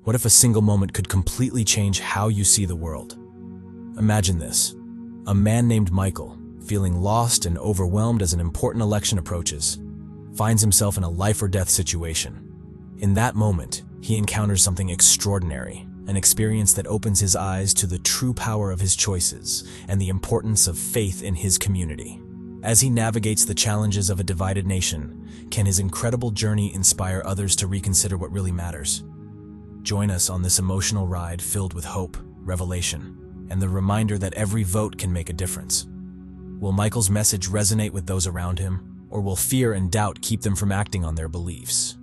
What if a single moment could completely change how you see the world? Imagine this. A man named Michael, feeling lost and overwhelmed as an important election approaches, finds himself in a life-or-death situation. In that moment, he encounters something extraordinary, an experience that opens his eyes to the true power of his choices and the importance of faith in his community. As he navigates the challenges of a divided nation, can his incredible journey inspire others to reconsider what really matters? Join us on this emotional ride filled with hope, revelation, and the reminder that every vote can make a difference. Will Michael's message resonate with those around him, or will fear and doubt keep them from acting on their beliefs?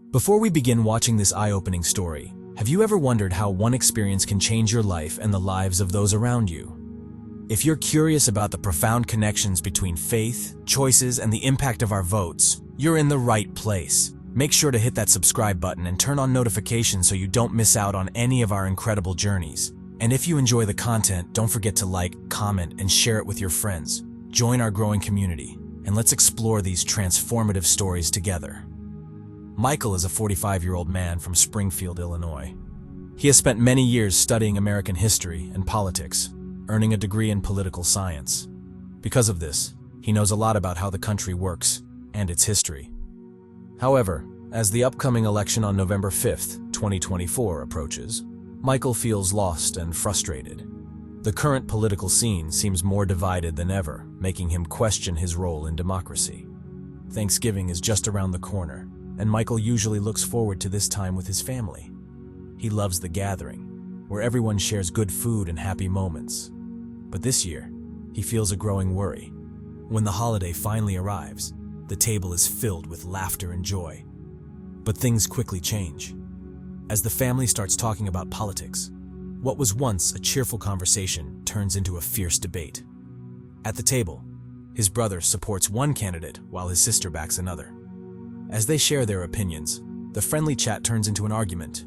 Before we begin watching this eye-opening story, have you ever wondered how one experience can change your life and the lives of those around you? If you're curious about the profound connections between faith, choices, and the impact of our votes, you're in the right place. Make sure to hit that subscribe button and turn on notifications so you don't miss out on any of our incredible journeys. And if you enjoy the content, don't forget to like, comment, and share it with your friends. Join our growing community, and let's explore these transformative stories together. Michael is a 45-year-old man from Springfield, Illinois. He has spent many years studying American history and politics, earning a degree in political science. Because of this, he knows a lot about how the country works and its history. However, as the upcoming election on November 5th, 2024 approaches, Michael feels lost and frustrated. The current political scene seems more divided than ever, making him question his role in democracy. Thanksgiving is just around the corner, and Michael usually looks forward to this time with his family. He loves the gathering, where everyone shares good food and happy moments. But this year, he feels a growing worry. When the holiday finally arrives, the table is filled with laughter and joy. But things quickly change. As the family starts talking about politics, what was once a cheerful conversation turns into a fierce debate. At the table, his brother supports one candidate while his sister backs another. As they share their opinions, the friendly chat turns into an argument.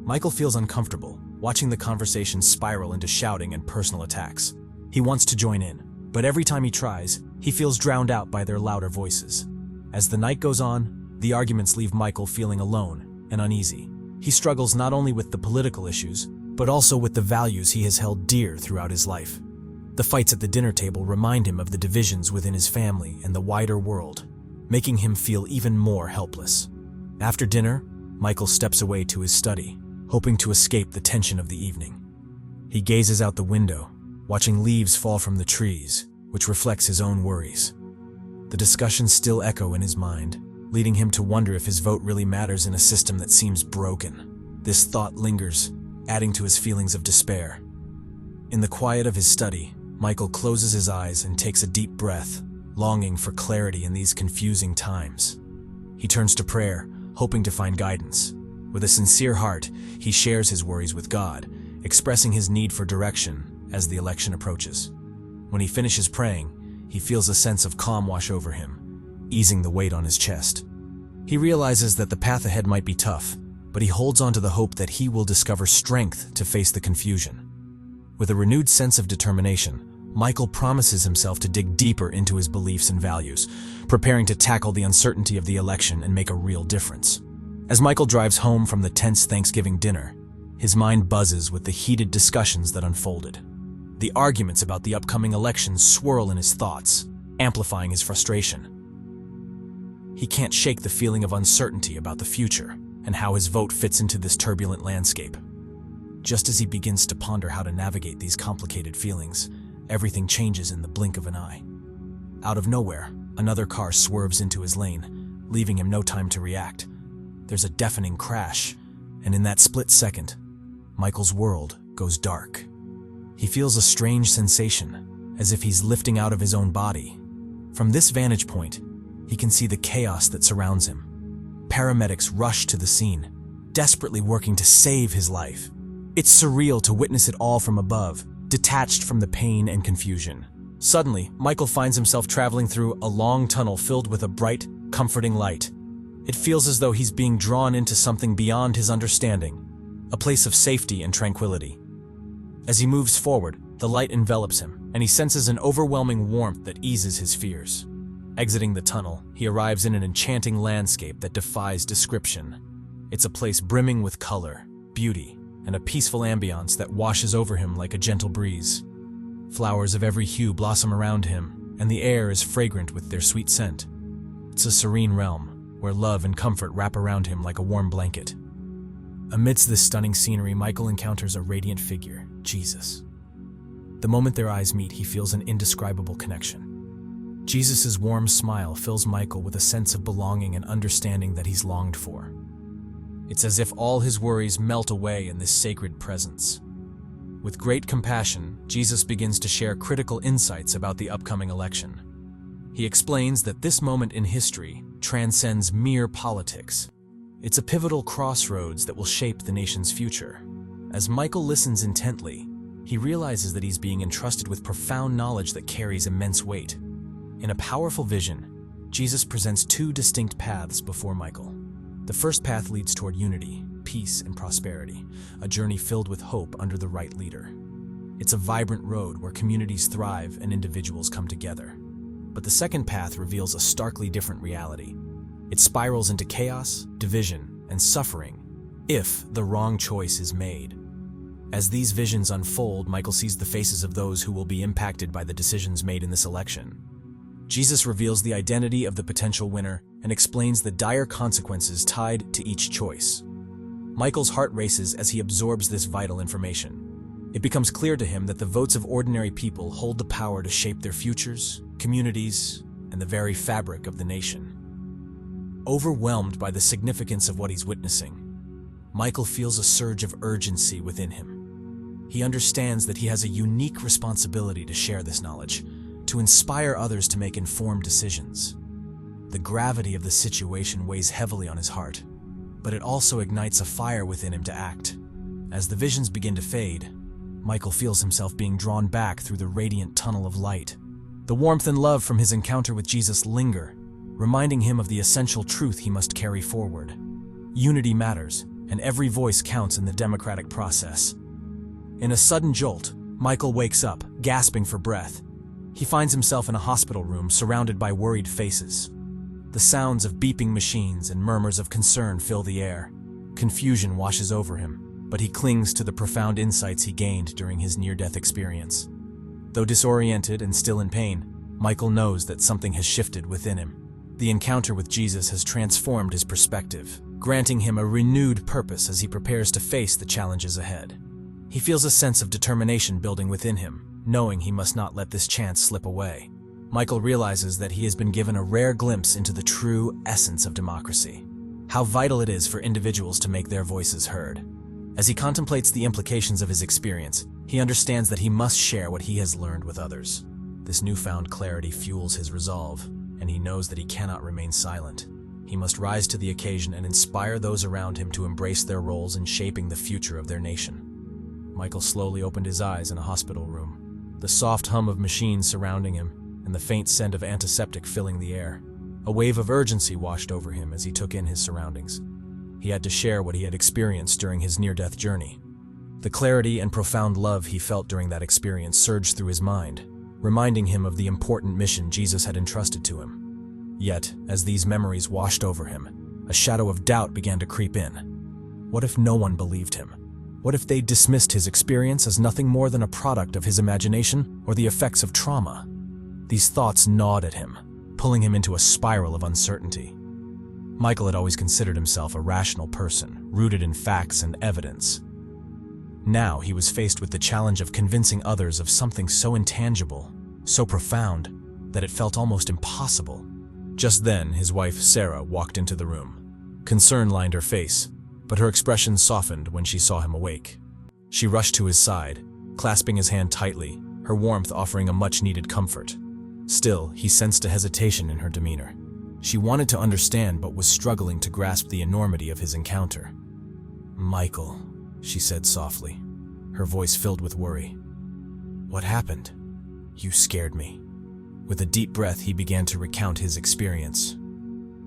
Michael feels uncomfortable, watching the conversation spiral into shouting and personal attacks. He wants to join in, but every time he tries, he feels drowned out by their louder voices. As the night goes on, the arguments leave Michael feeling alone and uneasy. He struggles not only with the political issues, but also with the values he has held dear throughout his life. The fights at the dinner table remind him of the divisions within his family and the wider world, making him feel even more helpless. After dinner, Michael steps away to his study, hoping to escape the tension of the evening. He gazes out the window, watching leaves fall from the trees, which reflects his own worries. The discussions still echo in his mind, leading him to wonder if his vote really matters in a system that seems broken. This thought lingers, adding to his feelings of despair. In the quiet of his study, Michael closes his eyes and takes a deep breath, longing for clarity in these confusing times. He turns to prayer, hoping to find guidance. With a sincere heart, he shares his worries with God, expressing his need for direction as the election approaches. When he finishes praying, he feels a sense of calm wash over him, easing the weight on his chest. He realizes that the path ahead might be tough, but he holds on to the hope that he will discover strength to face the confusion. With a renewed sense of determination, Michael promises himself to dig deeper into his beliefs and values, preparing to tackle the uncertainty of the election and make a real difference. As Michael drives home from the tense Thanksgiving dinner, his mind buzzes with the heated discussions that unfolded. The arguments about the upcoming election swirl in his thoughts, amplifying his frustration. He can't shake the feeling of uncertainty about the future and how his vote fits into this turbulent landscape. Just as he begins to ponder how to navigate these complicated feelings, everything changes in the blink of an eye. Out of nowhere, another car swerves into his lane, leaving him no time to react. There's a deafening crash, and in that split second, Michael's world goes dark. He feels a strange sensation, as if he's lifting out of his own body. From this vantage point, he can see the chaos that surrounds him. Paramedics rush to the scene, desperately working to save his life. It's surreal to witness it all from above, detached from the pain and confusion. Suddenly, Michael finds himself traveling through a long tunnel filled with a bright, comforting light. It feels as though he's being drawn into something beyond his understanding, a place of safety and tranquility. As he moves forward, the light envelops him, and he senses an overwhelming warmth that eases his fears. Exiting the tunnel, he arrives in an enchanting landscape that defies description. It's a place brimming with color, beauty, and a peaceful ambiance that washes over him like a gentle breeze. Flowers of every hue blossom around him, and the air is fragrant with their sweet scent. It's a serene realm, where love and comfort wrap around him like a warm blanket. Amidst this stunning scenery, Michael encounters a radiant figure, Jesus. The moment their eyes meet, he feels an indescribable connection. Jesus' warm smile fills Michael with a sense of belonging and understanding that he's longed for. It's as if all his worries melt away in this sacred presence. With great compassion, Jesus begins to share critical insights about the upcoming election. He explains that this moment in history transcends mere politics. It's a pivotal crossroads that will shape the nation's future. As Michael listens intently, he realizes that he's being entrusted with profound knowledge that carries immense weight. In a powerful vision, Jesus presents two distinct paths before Michael. The first path leads toward unity, peace, and prosperity, a journey filled with hope under the right leader. It's a vibrant road where communities thrive and individuals come together. But the second path reveals a starkly different reality. It spirals into chaos, division, and suffering if the wrong choice is made. As these visions unfold, Michael sees the faces of those who will be impacted by the decisions made in this election. Jesus reveals the identity of the potential winner and explains the dire consequences tied to each choice. Michael's heart races as he absorbs this vital information. It becomes clear to him that the votes of ordinary people hold the power to shape their futures, communities, and the very fabric of the nation. Overwhelmed by the significance of what he's witnessing, Michael feels a surge of urgency within him. He understands that he has a unique responsibility to share this knowledge, to inspire others to make informed decisions. The gravity of the situation weighs heavily on his heart, but it also ignites a fire within him to act. As the visions begin to fade, Michael feels himself being drawn back through the radiant tunnel of light. The warmth and love from his encounter with Jesus linger, reminding him of the essential truth he must carry forward. Unity matters, and every voice counts in the democratic process. In a sudden jolt, Michael wakes up, gasping for breath. He finds himself in a hospital room surrounded by worried faces. The sounds of beeping machines and murmurs of concern fill the air. Confusion washes over him, but he clings to the profound insights he gained during his near-death experience. Though disoriented and still in pain, Michael knows that something has shifted within him. The encounter with Jesus has transformed his perspective, granting him a renewed purpose as he prepares to face the challenges ahead. He feels a sense of determination building within him, knowing he must not let this chance slip away. Michael realizes that he has been given a rare glimpse into the true essence of democracy, how vital it is for individuals to make their voices heard. As he contemplates the implications of his experience, he understands that he must share what he has learned with others. This newfound clarity fuels his resolve, and he knows that he cannot remain silent. He must rise to the occasion and inspire those around him to embrace their roles in shaping the future of their nation. Michael slowly opened his eyes in a hospital room, the soft hum of machines surrounding him, and the faint scent of antiseptic filling the air. A wave of urgency washed over him as he took in his surroundings. He had to share what he had experienced during his near-death journey. The clarity and profound love he felt during that experience surged through his mind, reminding him of the important mission Jesus had entrusted to him. Yet, as these memories washed over him, a shadow of doubt began to creep in. What if no one believed him? What if they dismissed his experience as nothing more than a product of his imagination or the effects of trauma? These thoughts gnawed at him, pulling him into a spiral of uncertainty. Michael had always considered himself a rational person, rooted in facts and evidence. Now he was faced with the challenge of convincing others of something so intangible, so profound, that it felt almost impossible. Just then, his wife, Sarah, walked into the room. Concern lined her face, but her expression softened when she saw him awake. She rushed to his side, clasping his hand tightly, her warmth offering a much-needed comfort. Still, he sensed a hesitation in her demeanor. She wanted to understand but was struggling to grasp the enormity of his encounter. "Michael," she said softly, her voice filled with worry. "What happened? You scared me." With a deep breath, he began to recount his experience.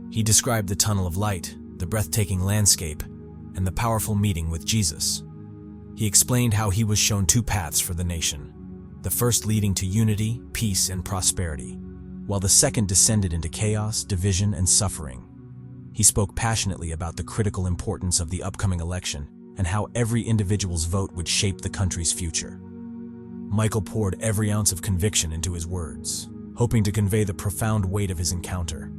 He described the tunnel of light, the breathtaking landscape, and the powerful meeting with Jesus. He explained how he was shown two paths for the nation, the first leading to unity, peace, and prosperity, while the second descended into chaos, division, and suffering. He spoke passionately about the critical importance of the upcoming election and how every individual's vote would shape the country's future. Michael poured every ounce of conviction into his words, hoping to convey the profound weight of his encounter.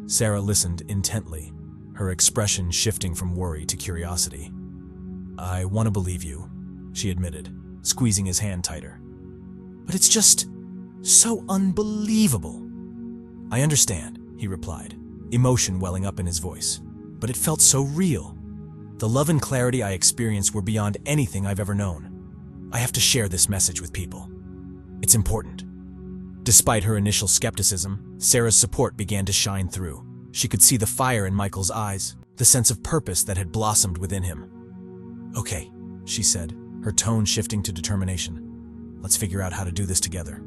Sarah listened intently, her expression shifting from worry to curiosity. "I want to believe you," she admitted, squeezing his hand tighter. "But it's just so unbelievable." "I understand," he replied, emotion welling up in his voice. "But it felt so real. The love and clarity I experienced were beyond anything I've ever known. I have to share this message with people. It's important." Despite her initial skepticism, Sarah's support began to shine through. She could see the fire in Michael's eyes, the sense of purpose that had blossomed within him. "Okay," she said, her tone shifting to determination. "Let's figure out how to do this together."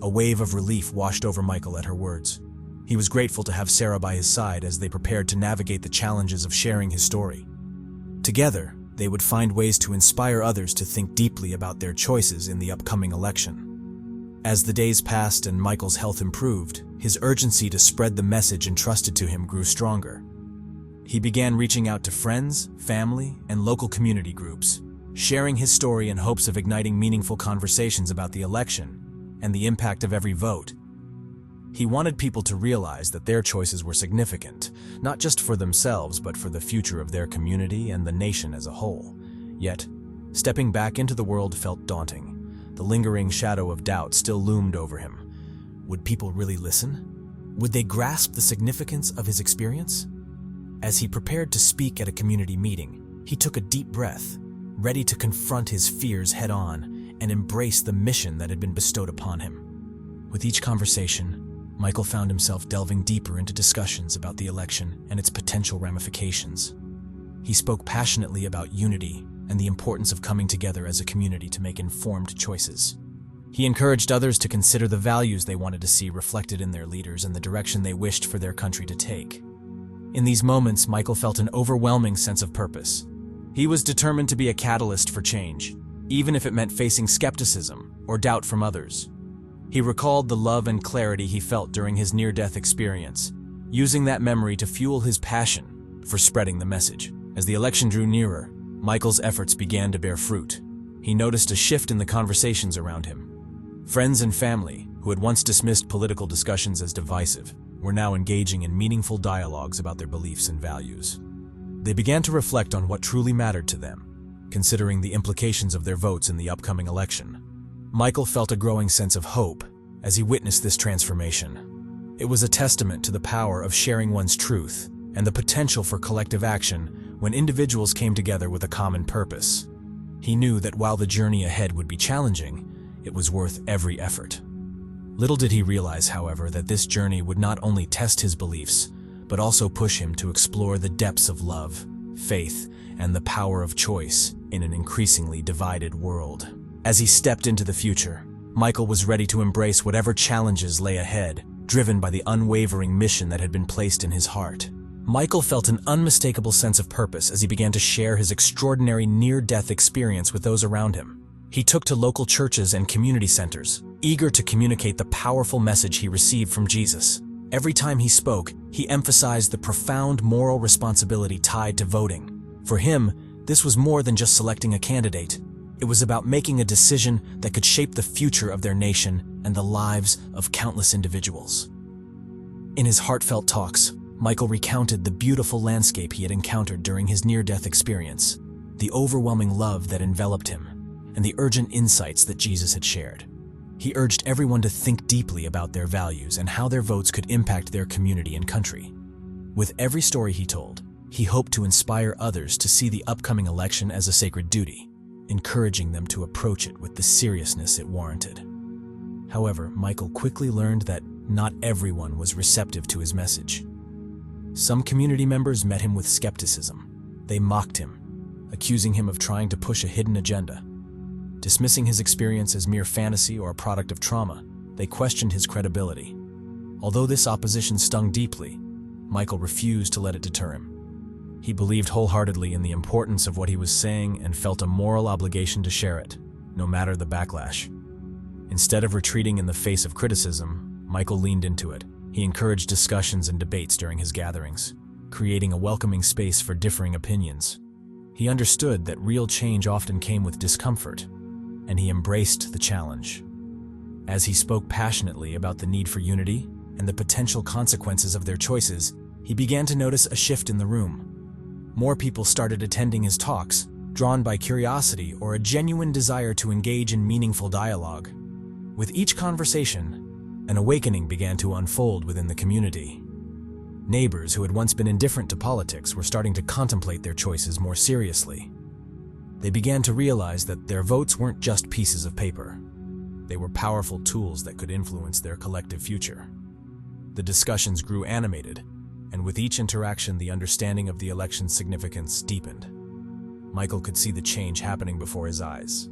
A wave of relief washed over Michael at her words. He was grateful to have Sarah by his side as they prepared to navigate the challenges of sharing his story. Together, they would find ways to inspire others to think deeply about their choices in the upcoming election. As the days passed and Michael's health improved, his urgency to spread the message entrusted to him grew stronger. He began reaching out to friends, family, and local community groups, sharing his story in hopes of igniting meaningful conversations about the election and the impact of every vote. He wanted people to realize that their choices were significant, not just for themselves but for the future of their community and the nation as a whole. Yet, stepping back into the world felt daunting. The lingering shadow of doubt still loomed over him. Would people really listen? Would they grasp the significance of his experience? As he prepared to speak at a community meeting, he took a deep breath, ready to confront his fears head-on and embrace the mission that had been bestowed upon him. With each conversation, Michael found himself delving deeper into discussions about the election and its potential ramifications. He spoke passionately about unity and the importance of coming together as a community to make informed choices. He encouraged others to consider the values they wanted to see reflected in their leaders and the direction they wished for their country to take. In these moments, Michael felt an overwhelming sense of purpose. He was determined to be a catalyst for change, even if it meant facing skepticism or doubt from others. He recalled the love and clarity he felt during his near-death experience, using that memory to fuel his passion for spreading the message. As the election drew nearer, Michael's efforts began to bear fruit. He noticed a shift in the conversations around him. Friends and family, who had once dismissed political discussions as divisive, were now engaging in meaningful dialogues about their beliefs and values. They began to reflect on what truly mattered to them, considering the implications of their votes in the upcoming election. Michael felt a growing sense of hope as he witnessed this transformation. It was a testament to the power of sharing one's truth and the potential for collective action when individuals came together with a common purpose. He knew that while the journey ahead would be challenging, it was worth every effort. Little did he realize, however, that this journey would not only test his beliefs, but also push him to explore the depths of love, faith, and the power of choice in an increasingly divided world. As he stepped into the future, Michael was ready to embrace whatever challenges lay ahead, driven by the unwavering mission that had been placed in his heart. Michael felt an unmistakable sense of purpose as he began to share his extraordinary near-death experience with those around him. He took to local churches and community centers, eager to communicate the powerful message he received from Jesus. Every time he spoke, he emphasized the profound moral responsibility tied to voting. For him, this was more than just selecting a candidate. It was about making a decision that could shape the future of their nation and the lives of countless individuals. In his heartfelt talks, Michael recounted the beautiful landscape he had encountered during his near-death experience, the overwhelming love that enveloped him, and the urgent insights that Jesus had shared. He urged everyone to think deeply about their values and how their votes could impact their community and country. With every story he told, he hoped to inspire others to see the upcoming election as a sacred duty, encouraging them to approach it with the seriousness it warranted. However, Michael quickly learned that not everyone was receptive to his message. Some community members met him with skepticism. They mocked him, accusing him of trying to push a hidden agenda. Dismissing his experience as mere fantasy or a product of trauma, they questioned his credibility. Although this opposition stung deeply, Michael refused to let it deter him. He believed wholeheartedly in the importance of what he was saying and felt a moral obligation to share it, no matter the backlash. Instead of retreating in the face of criticism, Michael leaned into it, He encouraged discussions and debates during his gatherings, creating a welcoming space for differing opinions. He understood that real change often came with discomfort, and he embraced the challenge. As he spoke passionately about the need for unity and the potential consequences of their choices, he began to notice a shift in the room. More people started attending his talks, drawn by curiosity or a genuine desire to engage in meaningful dialogue. With each conversation, an awakening began to unfold within the community. Neighbors who had once been indifferent to politics were starting to contemplate their choices more seriously. They began to realize that their votes weren't just pieces of paper. They were powerful tools that could influence their collective future. The discussions grew animated, and with each interaction, the understanding of the election's significance deepened. Michael could see the change happening before his eyes.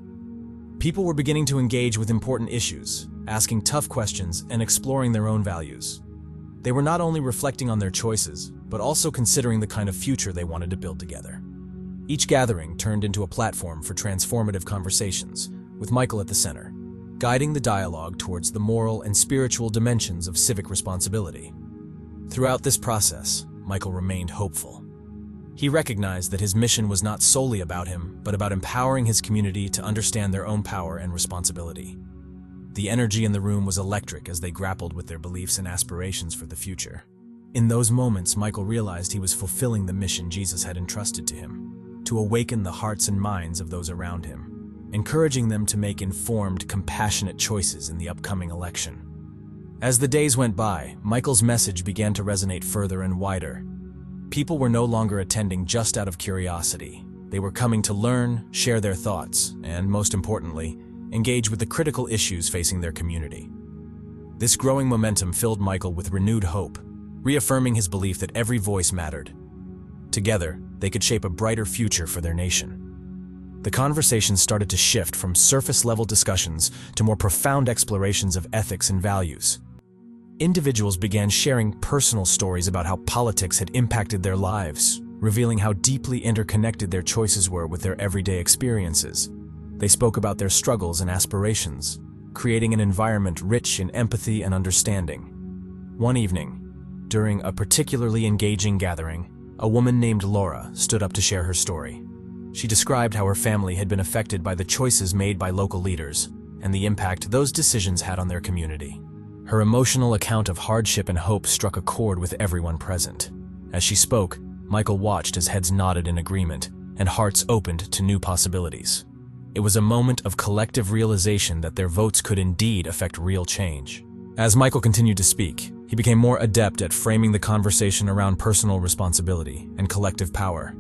People were beginning to engage with important issues, asking tough questions and exploring their own values. They were not only reflecting on their choices, but also considering the kind of future they wanted to build together. Each gathering turned into a platform for transformative conversations, with Michael at the center, guiding the dialogue towards the moral and spiritual dimensions of civic responsibility. Throughout this process, Michael remained hopeful. He recognized that his mission was not solely about him, but about empowering his community to understand their own power and responsibility. The energy in the room was electric as they grappled with their beliefs and aspirations for the future. In those moments, Michael realized he was fulfilling the mission Jesus had entrusted to him, to awaken the hearts and minds of those around him, encouraging them to make informed, compassionate choices in the upcoming election. As the days went by, Michael's message began to resonate further and wider. People were no longer attending just out of curiosity. They were coming to learn, share their thoughts, and, most importantly, engage with the critical issues facing their community. This growing momentum filled Michael with renewed hope, reaffirming his belief that every voice mattered. Together, they could shape a brighter future for their nation. The conversation started to shift from surface-level discussions to more profound explorations of ethics and values. Individuals began sharing personal stories about how politics had impacted their lives, revealing how deeply interconnected their choices were with their everyday experiences. They spoke about their struggles and aspirations, creating an environment rich in empathy and understanding. One evening, during a particularly engaging gathering, a woman named Laura stood up to share her story. She described how her family had been affected by the choices made by local leaders and the impact those decisions had on their community. Her emotional account of hardship and hope struck a chord with everyone present. As she spoke, Michael watched as heads nodded in agreement and hearts opened to new possibilities. It was a moment of collective realization that their votes could indeed affect real change. As Michael continued to speak, he became more adept at framing the conversation around personal responsibility and collective power.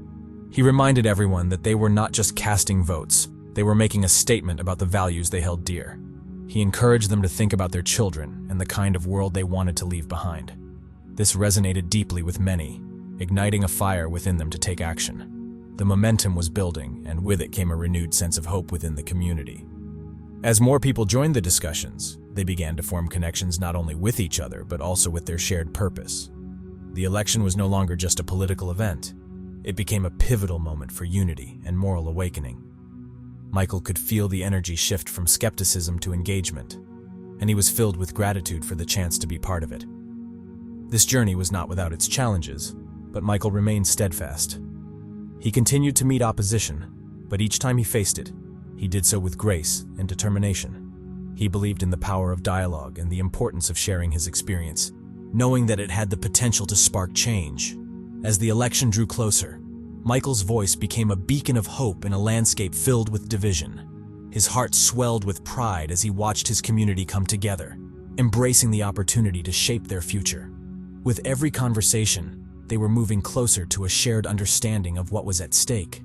He reminded everyone that they were not just casting votes, they were making a statement about the values they held dear. He encouraged them to think about their children and the kind of world they wanted to leave behind. This resonated deeply with many, igniting a fire within them to take action. The momentum was building, and with it came a renewed sense of hope within the community. As more people joined the discussions, they began to form connections not only with each other, but also with their shared purpose. The election was no longer just a political event. It became a pivotal moment for unity and moral awakening. Michael could feel the energy shift from skepticism to engagement, and he was filled with gratitude for the chance to be part of it. This journey was not without its challenges, but Michael remained steadfast. He continued to meet opposition, but each time he faced it, he did so with grace and determination. He believed in the power of dialogue and the importance of sharing his experience, knowing that it had the potential to spark change. As the election drew closer, Michael's voice became a beacon of hope in a landscape filled with division. His heart swelled with pride as he watched his community come together, embracing the opportunity to shape their future. With every conversation, they were moving closer to a shared understanding of what was at stake.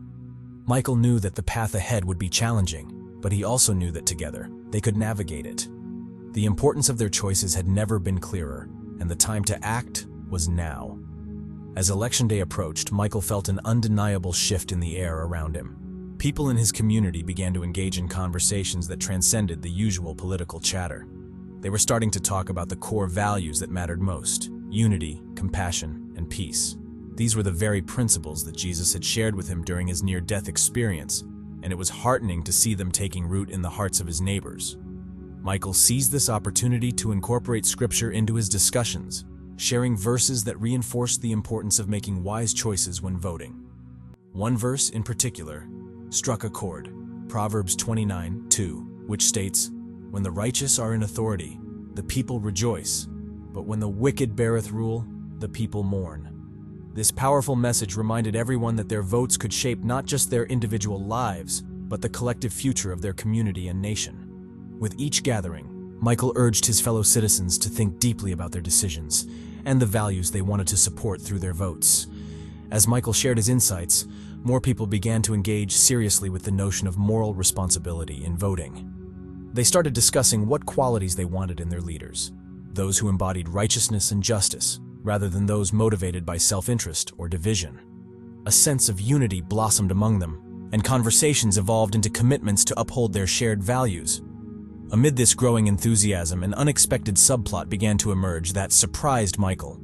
Michael knew that the path ahead would be challenging, but he also knew that together, they could navigate it. The importance of their choices had never been clearer, and the time to act was now. As Election Day approached, Michael felt an undeniable shift in the air around him. People in his community began to engage in conversations that transcended the usual political chatter. They were starting to talk about the core values that mattered most: unity, compassion, and peace. These were the very principles that Jesus had shared with him during his near-death experience, and it was heartening to see them taking root in the hearts of his neighbors. Michael seized this opportunity to incorporate Scripture into his discussions, sharing verses that reinforced the importance of making wise choices when voting. One verse in particular struck a chord, Proverbs 29:2, which states, "When the righteous are in authority, the people rejoice, but when the wicked beareth rule, the people mourn." This powerful message reminded everyone that their votes could shape not just their individual lives, but the collective future of their community and nation. With each gathering, Michael urged his fellow citizens to think deeply about their decisions and the values they wanted to support through their votes. As Michael shared his insights, more people began to engage seriously with the notion of moral responsibility in voting. They started discussing what qualities they wanted in their leaders, those who embodied righteousness and justice, rather than those motivated by self-interest or division. A sense of unity blossomed among them, and conversations evolved into commitments to uphold their shared values. Amid this growing enthusiasm, an unexpected subplot began to emerge that surprised Michael.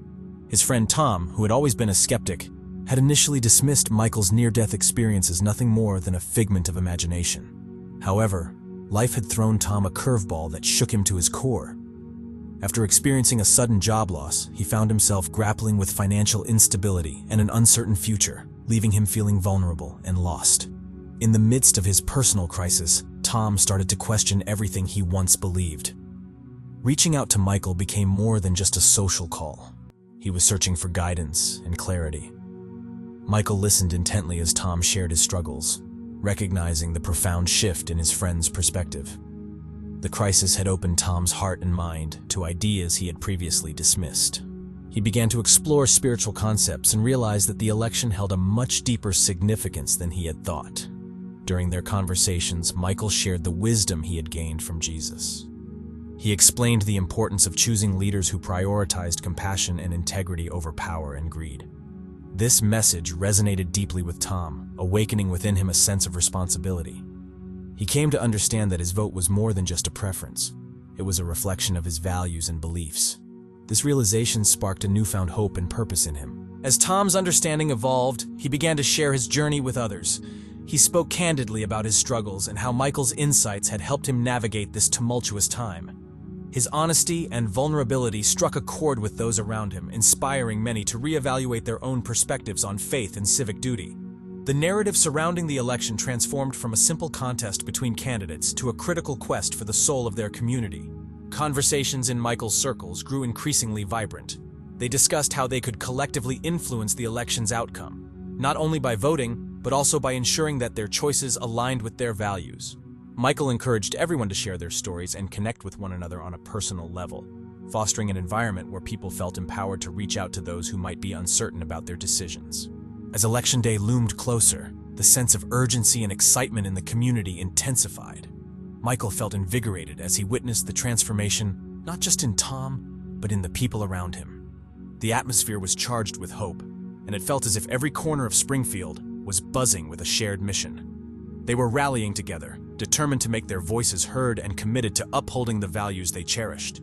His friend Tom, who had always been a skeptic, had initially dismissed Michael's near-death experience as nothing more than a figment of imagination. However, life had thrown Tom a curveball that shook him to his core. After experiencing a sudden job loss, he found himself grappling with financial instability and an uncertain future, leaving him feeling vulnerable and lost. In the midst of his personal crisis, Tom started to question everything he once believed. Reaching out to Michael became more than just a social call. He was searching for guidance and clarity. Michael listened intently as Tom shared his struggles, recognizing the profound shift in his friend's perspective. The crisis had opened Tom's heart and mind to ideas he had previously dismissed. He began to explore spiritual concepts and realized that the election held a much deeper significance than he had thought. During their conversations, Michael shared the wisdom he had gained from Jesus. He explained the importance of choosing leaders who prioritized compassion and integrity over power and greed. This message resonated deeply with Tom, awakening within him a sense of responsibility. He came to understand that his vote was more than just a preference. It was a reflection of his values and beliefs. This realization sparked a newfound hope and purpose in him. As Tom's understanding evolved, he began to share his journey with others. He spoke candidly about his struggles and how Michael's insights had helped him navigate this tumultuous time. His honesty and vulnerability struck a chord with those around him, inspiring many to reevaluate their own perspectives on faith and civic duty. The narrative surrounding the election transformed from a simple contest between candidates to a critical quest for the soul of their community. Conversations in Michael's circles grew increasingly vibrant. They discussed how they could collectively influence the election's outcome, not only by voting, but also by ensuring that their choices aligned with their values. Michael encouraged everyone to share their stories and connect with one another on a personal level, fostering an environment where people felt empowered to reach out to those who might be uncertain about their decisions. As Election Day loomed closer, the sense of urgency and excitement in the community intensified. Michael felt invigorated as he witnessed the transformation, not just in Tom, but in the people around him. The atmosphere was charged with hope, and it felt as if every corner of Springfield was buzzing with a shared mission. They were rallying together, determined to make their voices heard and committed to upholding the values they cherished.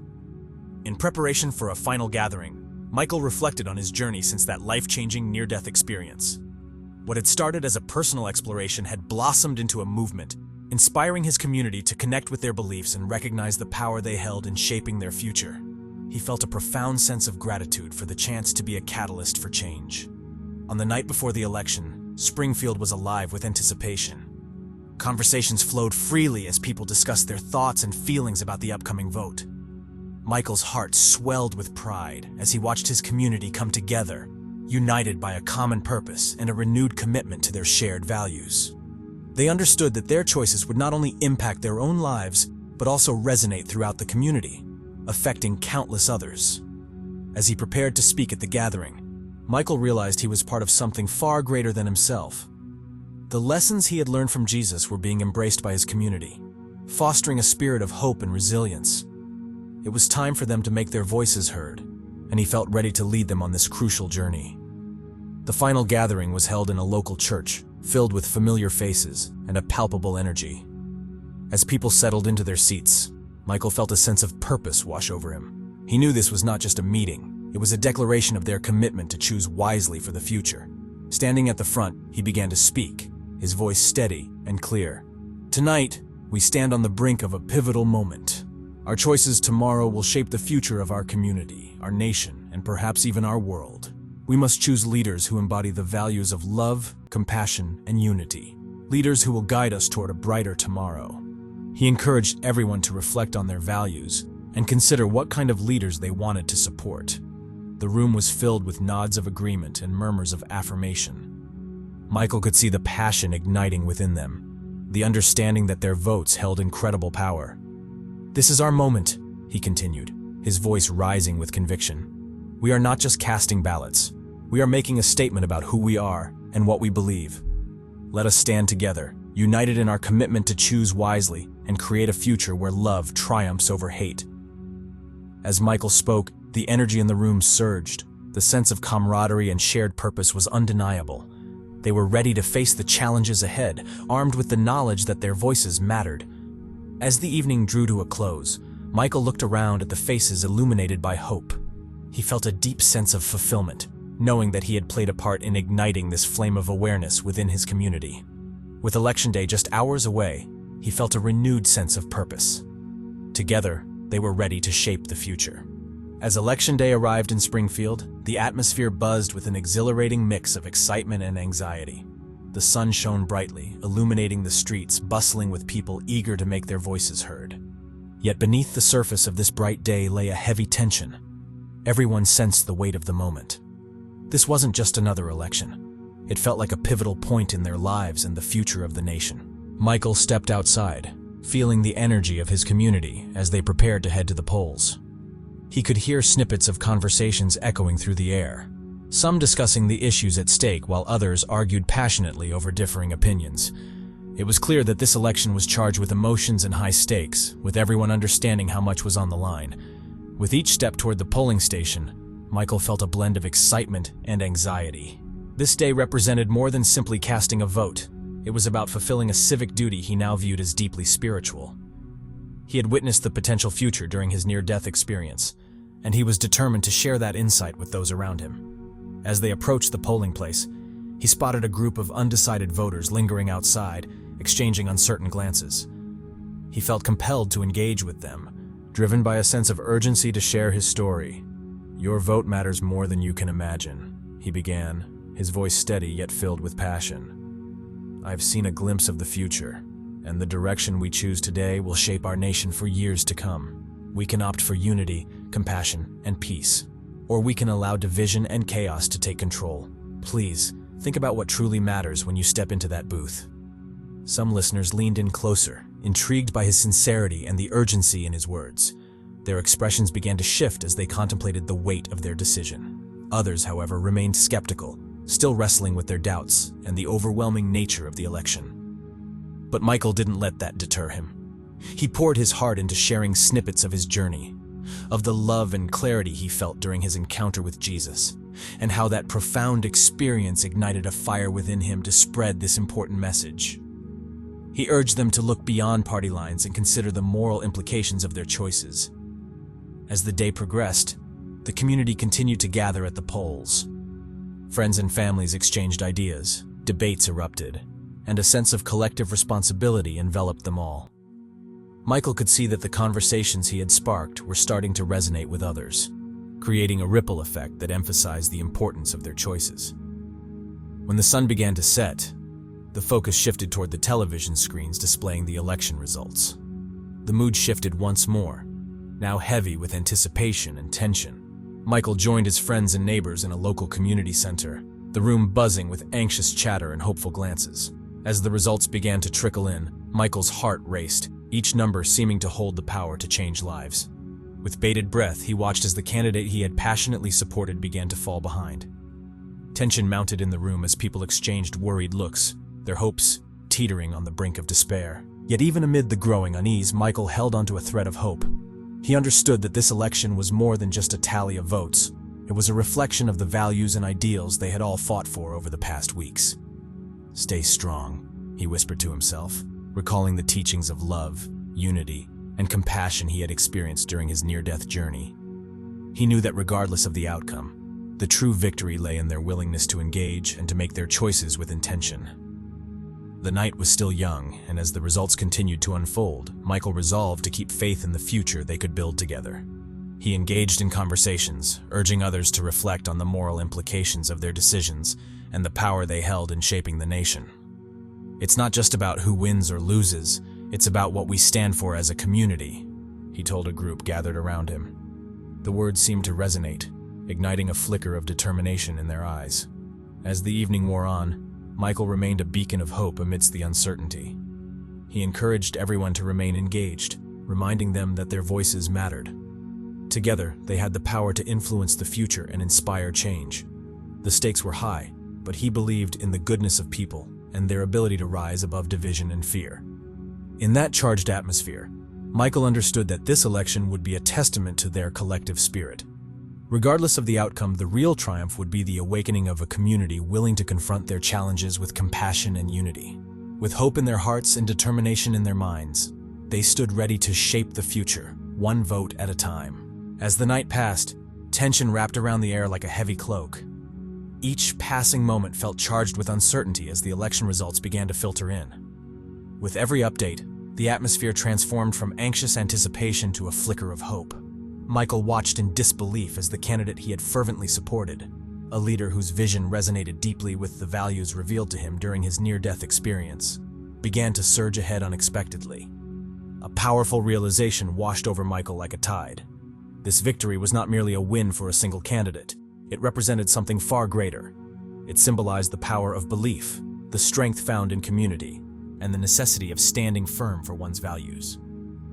In preparation for a final gathering, Michael reflected on his journey since that life-changing near-death experience. What had started as a personal exploration had blossomed into a movement, inspiring his community to connect with their beliefs and recognize the power they held in shaping their future. He felt a profound sense of gratitude for the chance to be a catalyst for change. On the night before the election, Springfield was alive with anticipation. Conversations flowed freely as people discussed their thoughts and feelings about the upcoming vote. Michael's heart swelled with pride as he watched his community come together, united by a common purpose and a renewed commitment to their shared values. They understood that their choices would not only impact their own lives, but also resonate throughout the community, affecting countless others. As he prepared to speak at the gathering, Michael realized he was part of something far greater than himself. The lessons he had learned from Jesus were being embraced by his community, fostering a spirit of hope and resilience. It was time for them to make their voices heard, and he felt ready to lead them on this crucial journey. The final gathering was held in a local church, filled with familiar faces and a palpable energy. As people settled into their seats, Michael felt a sense of purpose wash over him. He knew this was not just a meeting, it was a declaration of their commitment to choose wisely for the future. Standing at the front, he began to speak, his voice steady and clear. "Tonight, we stand on the brink of a pivotal moment. Our choices tomorrow will shape the future of our community, our nation, and perhaps even our world. We must choose leaders who embody the values of love, compassion, and unity. Leaders who will guide us toward a brighter tomorrow. He encouraged everyone to reflect on their values and consider what kind of leaders they wanted to support. The room was filled with nods of agreement and murmurs of affirmation. Michael could see the passion igniting within them, the understanding that their votes held incredible power. "This is our moment," he continued, his voice rising with conviction. "We are not just casting ballots. We are making a statement about who we are and what we believe. Let us stand together, united in our commitment to choose wisely and create a future where love triumphs over hate." As Michael spoke, the energy in the room surged. The sense of camaraderie and shared purpose was undeniable. They were ready to face the challenges ahead, armed with the knowledge that their voices mattered. As the evening drew to a close, Michael looked around at the faces illuminated by hope. He felt a deep sense of fulfillment, knowing that he had played a part in igniting this flame of awareness within his community. With Election Day just hours away, he felt a renewed sense of purpose. Together, they were ready to shape the future. As Election Day arrived in Springfield, the atmosphere buzzed with an exhilarating mix of excitement and anxiety. The sun shone brightly, illuminating the streets, bustling with people eager to make their voices heard. Yet beneath the surface of this bright day lay a heavy tension. Everyone sensed the weight of the moment. This wasn't just another election. It felt like a pivotal point in their lives and the future of the nation. Michael stepped outside, feeling the energy of his community as they prepared to head to the polls. He could hear snippets of conversations echoing through the air, some discussing the issues at stake while others argued passionately over differing opinions. It was clear that this election was charged with emotions and high stakes, with everyone understanding how much was on the line. With each step toward the polling station, Michael felt a blend of excitement and anxiety. This day represented more than simply casting a vote. It was about fulfilling a civic duty he now viewed as deeply spiritual. He had witnessed the potential future during his near-death experience, and he was determined to share that insight with those around him. As they approached the polling place, he spotted a group of undecided voters lingering outside, exchanging uncertain glances. He felt compelled to engage with them, driven by a sense of urgency to share his story. "Your vote matters more than you can imagine," he began, his voice steady yet filled with passion. "I've seen a glimpse of the future, and the direction we choose today will shape our nation for years to come. We can opt for unity, compassion, and peace, or we can allow division and chaos to take control. Please, think about what truly matters when you step into that booth." Some listeners leaned in closer, intrigued by his sincerity and the urgency in his words. Their expressions began to shift as they contemplated the weight of their decision. Others, however, remained skeptical, still wrestling with their doubts and the overwhelming nature of the election. But Michael didn't let that deter him. He poured his heart into sharing snippets of his journey, of the love and clarity he felt during his encounter with Jesus, and how that profound experience ignited a fire within him to spread this important message. He urged them to look beyond party lines and consider the moral implications of their choices. As the day progressed, the community continued to gather at the polls. Friends and families exchanged ideas, debates erupted, and a sense of collective responsibility enveloped them all. Michael could see that the conversations he had sparked were starting to resonate with others, creating a ripple effect that emphasized the importance of their choices. When the sun began to set, the focus shifted toward the television screens displaying the election results. The mood shifted once more, now heavy with anticipation and tension. Michael joined his friends and neighbors in a local community center, the room buzzing with anxious chatter and hopeful glances. As the results began to trickle in, Michael's heart raced, each number seeming to hold the power to change lives. With bated breath, he watched as the candidate he had passionately supported began to fall behind. Tension mounted in the room as people exchanged worried looks, their hopes teetering on the brink of despair. Yet even amid the growing unease, Michael held onto a thread of hope. He understood that this election was more than just a tally of votes. It was a reflection of the values and ideals they had all fought for over the past weeks. "Stay strong," he whispered to himself, recalling the teachings of love, unity, and compassion he had experienced during his near-death journey. He knew that regardless of the outcome, the true victory lay in their willingness to engage and to make their choices with intention. The night was still young, and as the results continued to unfold, Michael resolved to keep faith in the future they could build together. He engaged in conversations, urging others to reflect on the moral implications of their decisions and the power they held in shaping the nation. "It's not just about who wins or loses, it's about what we stand for as a community," he told a group gathered around him. The words seemed to resonate, igniting a flicker of determination in their eyes. As the evening wore on, Michael remained a beacon of hope amidst the uncertainty. He encouraged everyone to remain engaged, reminding them that their voices mattered. Together, they had the power to influence the future and inspire change. The stakes were high, but he believed in the goodness of people and their ability to rise above division and fear. In that charged atmosphere, Michael understood that this election would be a testament to their collective spirit. Regardless of the outcome, the real triumph would be the awakening of a community willing to confront their challenges with compassion and unity. With hope in their hearts and determination in their minds, they stood ready to shape the future, one vote at a time. As the night passed, tension wrapped around the air like a heavy cloak. Each passing moment felt charged with uncertainty as the election results began to filter in. With every update, the atmosphere transformed from anxious anticipation to a flicker of hope. Michael watched in disbelief as the candidate he had fervently supported, a leader whose vision resonated deeply with the values revealed to him during his near-death experience, began to surge ahead unexpectedly. A powerful realization washed over Michael like a tide. This victory was not merely a win for a single candidate. It represented something far greater. It symbolized the power of belief, the strength found in community, and the necessity of standing firm for one's values.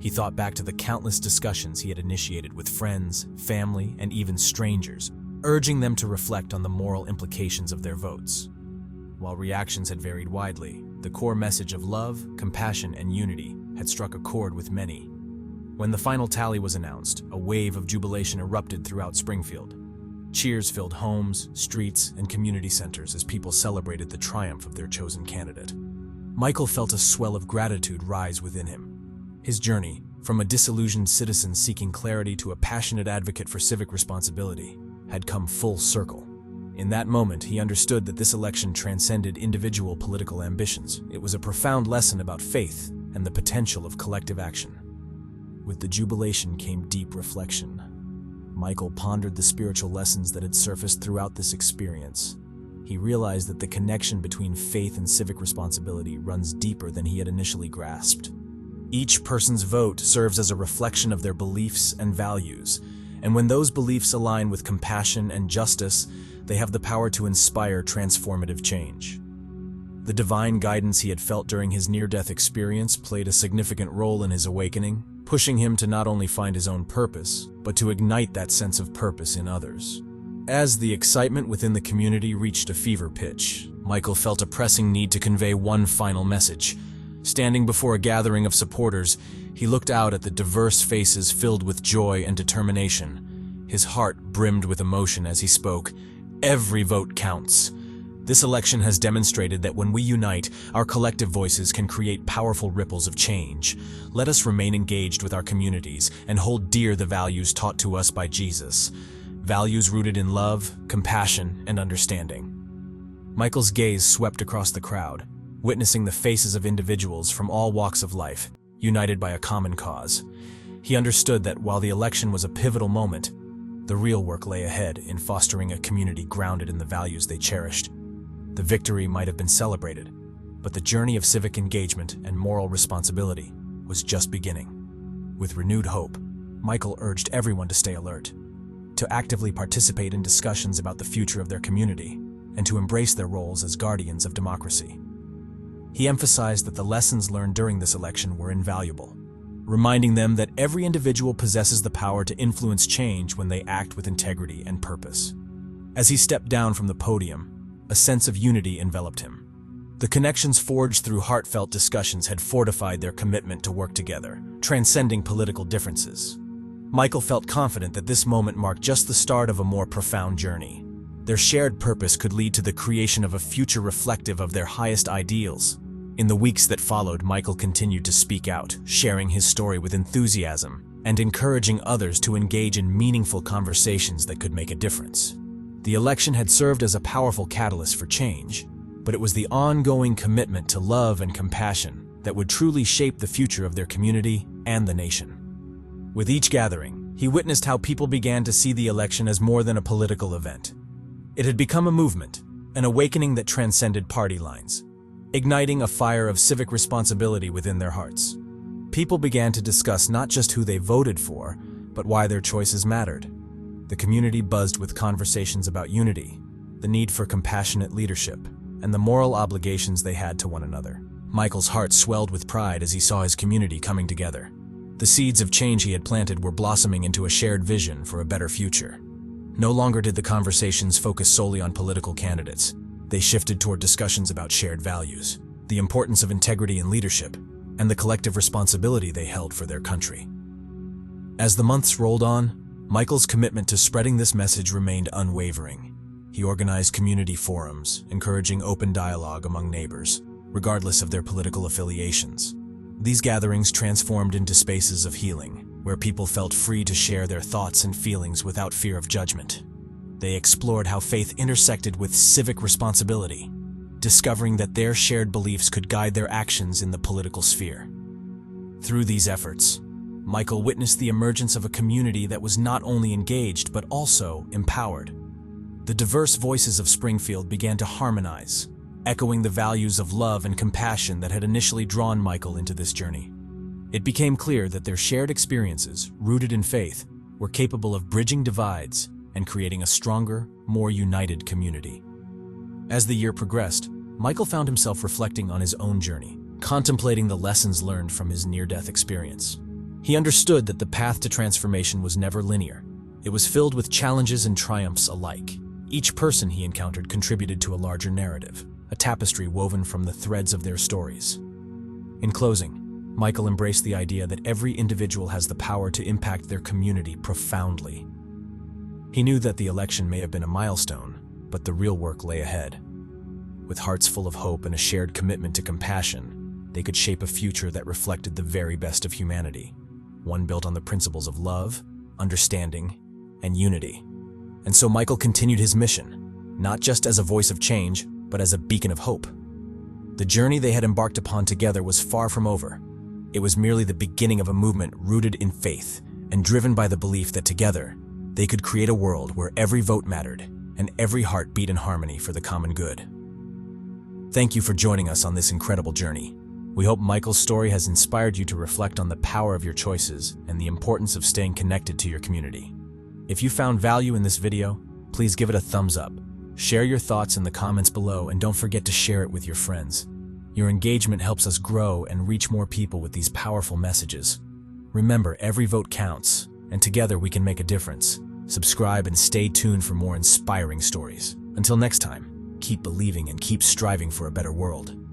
He thought back to the countless discussions he had initiated with friends, family, and even strangers, urging them to reflect on the moral implications of their votes. While reactions had varied widely, the core message of love, compassion, and unity had struck a chord with many. When the final tally was announced, a wave of jubilation erupted throughout Springfield. Cheers filled homes, streets, and community centers as people celebrated the triumph of their chosen candidate. Michael felt a swell of gratitude rise within him. His journey, from a disillusioned citizen seeking clarity to a passionate advocate for civic responsibility, had come full circle. In that moment, he understood that this election transcended individual political ambitions. It was a profound lesson about faith and the potential of collective action. With the jubilation came deep reflection. Michael pondered the spiritual lessons that had surfaced throughout this experience. He realized that the connection between faith and civic responsibility runs deeper than he had initially grasped. Each person's vote serves as a reflection of their beliefs and values, and when those beliefs align with compassion and justice, they have the power to inspire transformative change. The divine guidance he had felt during his near-death experience played a significant role in his awakening, pushing him to not only find his own purpose, but to ignite that sense of purpose in others. As the excitement within the community reached a fever pitch, Michael felt a pressing need to convey one final message. Standing before a gathering of supporters, he looked out at the diverse faces filled with joy and determination. His heart brimmed with emotion as he spoke. "Every vote counts. This election has demonstrated that when we unite, our collective voices can create powerful ripples of change. Let us remain engaged with our communities and hold dear the values taught to us by Jesus. Values rooted in love, compassion, and understanding." Michael's gaze swept across the crowd, witnessing the faces of individuals from all walks of life, united by a common cause. He understood that while the election was a pivotal moment, the real work lay ahead in fostering a community grounded in the values they cherished. The victory might have been celebrated, but the journey of civic engagement and moral responsibility was just beginning. With renewed hope, Michael urged everyone to stay alert, to actively participate in discussions about the future of their community, and to embrace their roles as guardians of democracy. He emphasized that the lessons learned during this election were invaluable, reminding them that every individual possesses the power to influence change when they act with integrity and purpose. As he stepped down from the podium, a sense of unity enveloped him. The connections forged through heartfelt discussions had fortified their commitment to work together, transcending political differences. Michael felt confident that this moment marked just the start of a more profound journey. Their shared purpose could lead to the creation of a future reflective of their highest ideals. In the weeks that followed, Michael continued to speak out, sharing his story with enthusiasm and encouraging others to engage in meaningful conversations that could make a difference. The election had served as a powerful catalyst for change, but it was the ongoing commitment to love and compassion that would truly shape the future of their community and the nation. With each gathering, He witnessed how people began to see the election as more than a political event. It had become a movement, an awakening that transcended party lines, igniting a fire of civic responsibility within their hearts. People began to discuss not just who they voted for, but why their choices mattered. The community buzzed with conversations about unity, the need for compassionate leadership, and the moral obligations they had to one another. Michael's heart swelled with pride as he saw his community coming together. The seeds of change he had planted were blossoming into a shared vision for a better future. No longer did the conversations focus solely on political candidates. They shifted toward discussions about shared values, the importance of integrity in leadership, and the collective responsibility they held for their country. As the months rolled on, Michael's commitment to spreading this message remained unwavering. He organized community forums, encouraging open dialogue among neighbors, regardless of their political affiliations. These gatherings transformed into spaces of healing, where people felt free to share their thoughts and feelings without fear of judgment. They explored how faith intersected with civic responsibility, discovering that their shared beliefs could guide their actions in the political sphere. Through these efforts, Michael witnessed the emergence of a community that was not only engaged but also empowered. The diverse voices of Springfield began to harmonize, echoing the values of love and compassion that had initially drawn Michael into this journey. It became clear that their shared experiences, rooted in faith, were capable of bridging divides and creating a stronger, more united community. As the year progressed, Michael found himself reflecting on his own journey, contemplating the lessons learned from his near-death experience. He understood that the path to transformation was never linear. It was filled with challenges and triumphs alike. Each person he encountered contributed to a larger narrative, a tapestry woven from the threads of their stories. In closing, Michael embraced the idea that every individual has the power to impact their community profoundly. He knew that the election may have been a milestone, but the real work lay ahead. With hearts full of hope and a shared commitment to compassion, they could shape a future that reflected the very best of humanity, one built on the principles of love, understanding, and unity. And so Michael continued his mission, not just as a voice of change, but as a beacon of hope. The journey they had embarked upon together was far from over. It was merely the beginning of a movement rooted in faith and driven by the belief that together, they could create a world where every vote mattered and every heart beat in harmony for the common good. Thank you for joining us on this incredible journey. We hope Michael's story has inspired you to reflect on the power of your choices and the importance of staying connected to your community. If you found value in this video, please give it a thumbs up. Share your thoughts in the comments below and don't forget to share it with your friends. Your engagement helps us grow and reach more people with these powerful messages. Remember, every vote counts, and together we can make a difference. Subscribe and stay tuned for more inspiring stories. Until next time, keep believing and keep striving for a better world.